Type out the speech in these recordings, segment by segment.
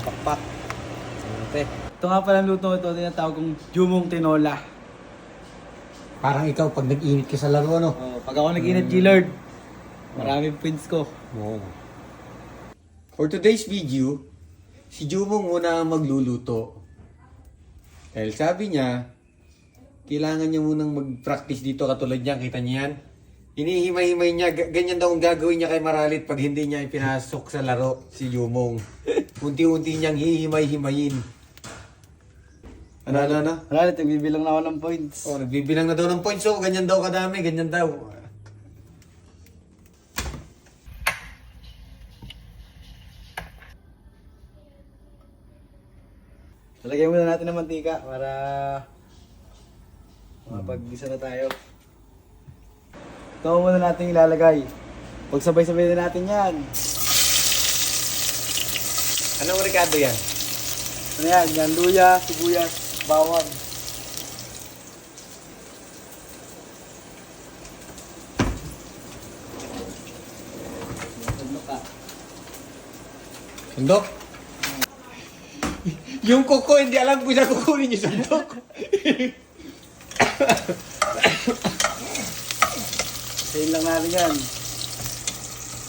pakpak. Okay. Ito nga pala luto ito, tinatawag kong Jumong Tinola. Parang ikaw pag nag-init ka sa laro, ano? Pag ako nag-init, G-Lord, maraming pins ko. Oo. For today's video, si Jumong muna ang magluluto. Dahil sabi niya, kailangan niya munang mag-practice dito katulad niya. Kita niya yan? Hinihimay-himay niya. Ganyan daw ang gagawin niya kay Maralit pag hindi niya ipinasok sa laro si Jumong. Unti-unti niyang hihimay-himayin. Ano? Maralit, nagbibilang na ako ng points. Oh, nagbibilang na daw ng points. So, ganyan daw kadami. Ganyan daw. Lalagyan muna natin ng mantika para makapag-gisa na tayo. Ito muna natin ilalagay. Pagsabay-sabay na natin yan. Anong Ricardo yan? Ano yan? Yan, luya, sibuyas, bawang. Sundok? Yung kuko, hindi alam kung saan kukunin yung sundok. Sayin lang natin yan.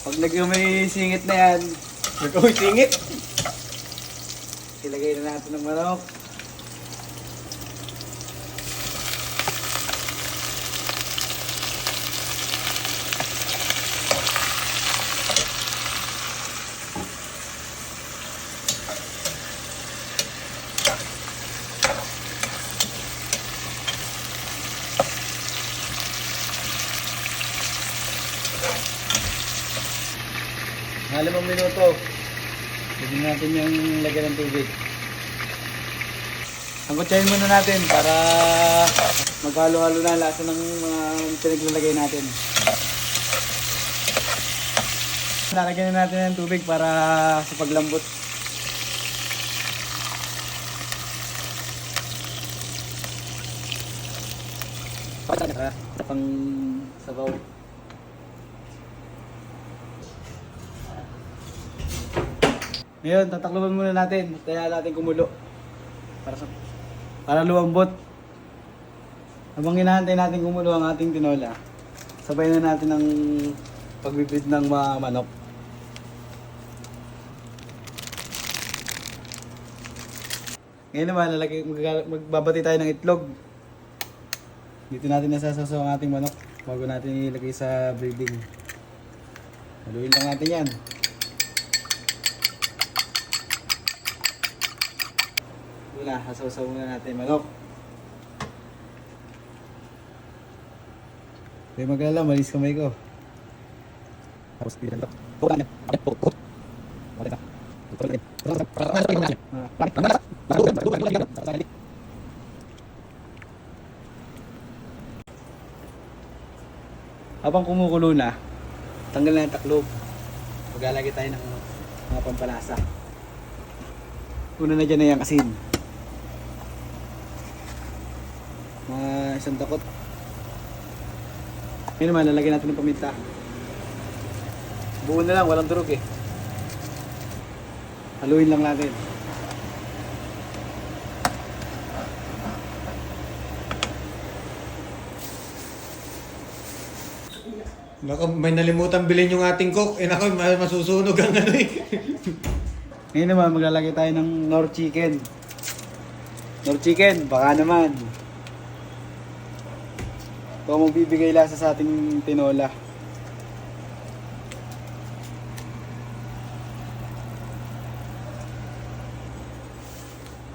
Pag may singit na yan, Nagkawin singit. ilagay na natin ng manok. Mga 5 minuto. Pwede natin yung lagyan ng tubig. Angkotsahin muna natin para maghalo-halo na ang lasa ng mga pinaglalagay natin. Lalagyan na natin ng tubig para sa paglambot. Pang sabaw. Ngayon, tatakluban muna natin. Kaya natin kumulo. Para lumambot. Habang hinahantay natin kumulo ang ating tinola, sabay na natin ang pagbibid ng mga manok. Ngayon naman, magbabati tayo ng itlog. Dito natin nasasasaw ang ating manok bago natin ilagay sa breeding. Haluin lang natin yan. Wala, hasaw-saw muna natin manok. Huwag maglala, malis kamay ko. Tapos bilang ito. Habang kumukulo na, tanggal na yung taklob. Maglalagay tayo ng mga pampalasa. Una na dyan na yung asin. Mga isang takot. Ngayon naman, lalagyan natin ng paminta. Buo na lang, walang durog eh. Haluin lang natin. Naku, may nalimutan bilhin yung ating cook. Naku, masusunog ang ano eh. Ngayon naman, maglalagay tayo ng Nor chicken. Nor chicken, baka naman. Ito ang magbibigay lasa sa ating tinola.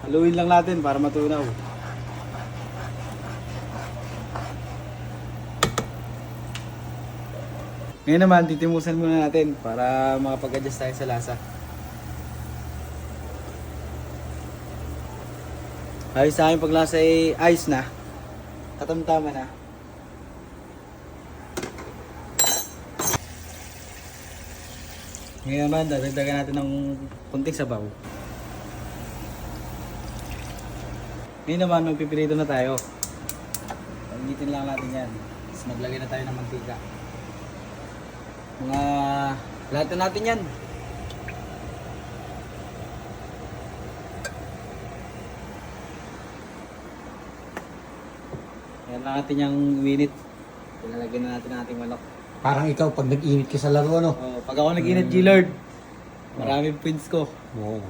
Haluin lang natin para matunaw. Ngayon naman, titimusan muna natin para makapag-adjust tayo sa lasa. Ayos sa aking paglasa ay ayos na. Katamtama na. Ngayon naman, dadagdagan natin ng kunting sabaw. Ngayon naman, magpipirito na tayo. Paginitin lang natin yan. Tapos maglagay na tayo ng mantika. Lahat na natin yan. Yan lang natin yung minute. Pinalagyan na natin ang ating manok. Parang ikaw, pag nag-init ka sa laro, ano? Oh, pag ako nag-init, G-Lord, maraming points ko. Oo.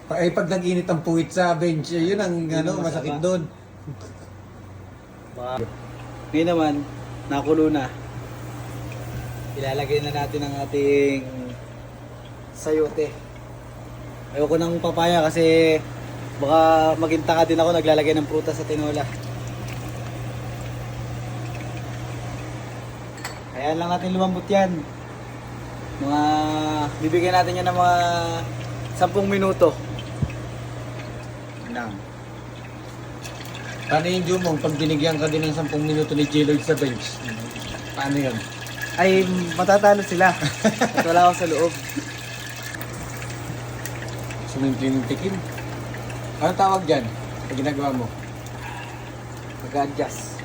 Pag nag-init ang puwit sa bench, yun ang Yun ang masakit masama. doon. Ngayon naman, nakulo na. Ilalagay na natin ang ating sayote. Ayoko ng papaya kasi baka maginta ka din ako naglalagay ng prutas sa tinola. Kaya lang natin lumambot yan. Bibigyan natin yan ng mga 10 minuto. Lang. Paano yung Jumong, pag binigyan ka din ng 10 minuto ni J-Lord sa bench? Paano yun? Ay, matatalo sila. At wala ako sa loob. Sumimple ng tikim. Ano tawag dyan? Pag ginagawa mo? Mag-adjust.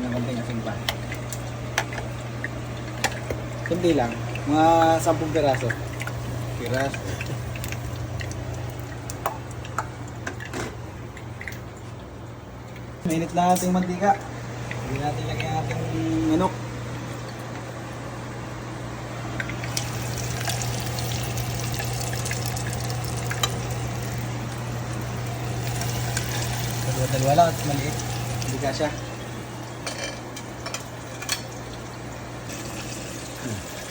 Nagandang ating pa. Kundi lang. Mga 10 piraso. Piraso. Mainit lang ating mantika. Hindi natin lagyan ang ating manok. Dalawa-dalawa lang at maliit. Hindi kasya.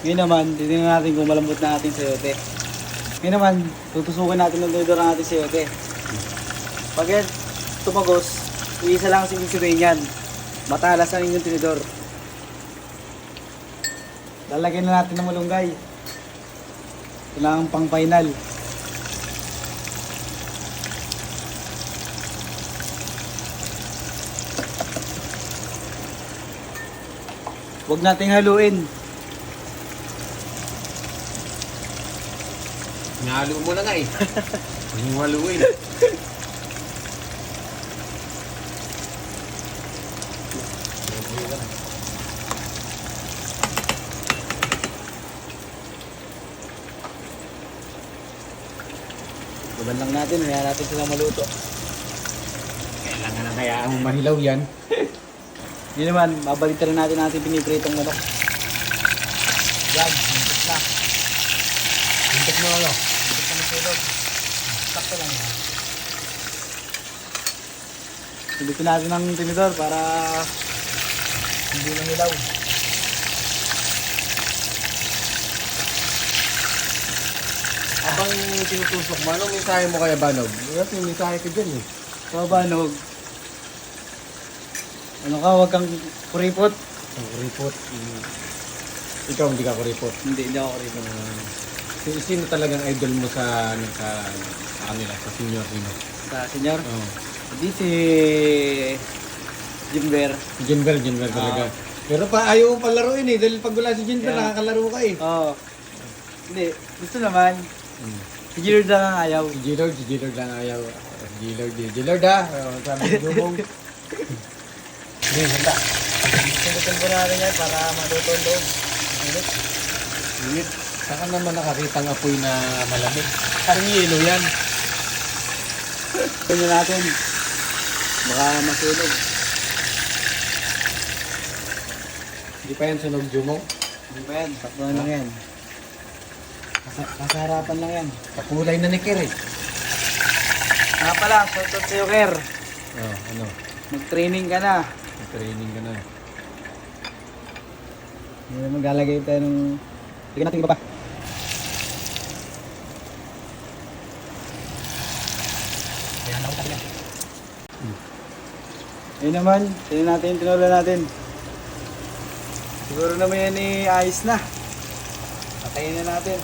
Ngayon naman, titignan natin kung malambot na ating sayote. Ngayon naman, tutusukin natin ng tinidor ang ating sayote. Pag yan tumagos, iisa lang ang sabihin yan. Matalas ang inyong tinidor. Lalagyan na natin ng malunggay. Ito lang ang pang final. Huwag nating haluin. Nahalo mo na nga eh. Huwag mong haluin. Laban lang natin, hayaan natin sila maluto. Kailangan na hayaan mo mahilaw yan. Yun naman, babalik na natin natin pinipritong manok. Yan, hintok na. Hintok mo ano? Hintok na masulog. Sakto lang yan. Pilitin natin ng tinidor para hindi na hilaw. Abang tinutusok mo, anong mensahe mo kaya Banog? Wala yung mensahe ko dyan eh. So, banog. Ano ka, huwag kang kuripot. Ang kuripot. Ikaw hindi ka kuripot. Hindi ako kuripot. Sino talagang idol mo sa kanila, sa senior sino? Sa senyor, Oo. hindi si Jimber. Jinber talaga. Pero pa ayaw mo palaruin eh, dahil pag wala si Jinber, Yeah. nakakalaro ka eh. Oo. Hindi, gusto naman. Si Gilard lang ang ayaw. Si G-Lord lang ayaw. G-Lord ha. Sabi ni Dumong. Hindi, handa. Sinutin po natin yan para maluto ang loob. Init. Init. Saka naman nakakita ng apoy na malamig. Parang yelo yan. Tingnan natin. Baka masunog. Hindi pa yan sunog Dumong. Hindi pa yan. Takbuhan lang yan. Nasa harapan lang yan. Kakulay na ni Ker eh. Nga pala, shoutout sa'yo, Ker. Oh, ano? Mag-training ka na. Training ka na. Maglalagay tayo ng... Tignan natin iba pa. Ayan, ako tayo. Ayun naman, tignan natin yung tinola natin. Siguro naman yan ayos na. Patayin na natin.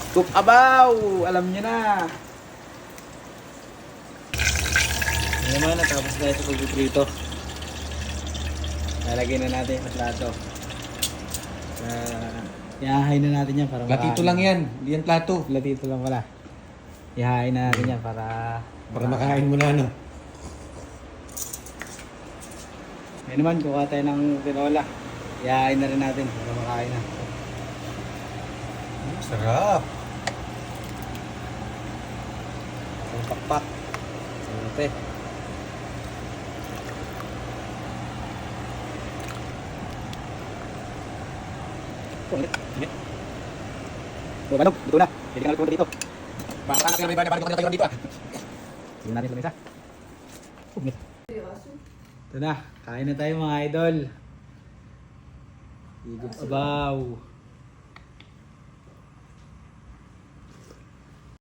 Cook abaw! Alam niyo na. Ayun naman, natapos na sa pagpiprito. Lalagay na natin sa plato. Ihahain na natin yan para Platito lang yan. Hindi yan plato. Platito lang pala. Ihahain na natin yan para Makain mo na ano. Ngayon naman, kuha tayo ng tinola. Ihahain na rin natin para makain na. Sarap. Ang pakpak. Okay. Init. So, Manong, ito na. Pwede ka na pumunta dito. Baka natin na may bahay na tayo dito ah. Tingnan natin sa mesa. Init. Ito na, kain na tayo mga idol. Higop abaw.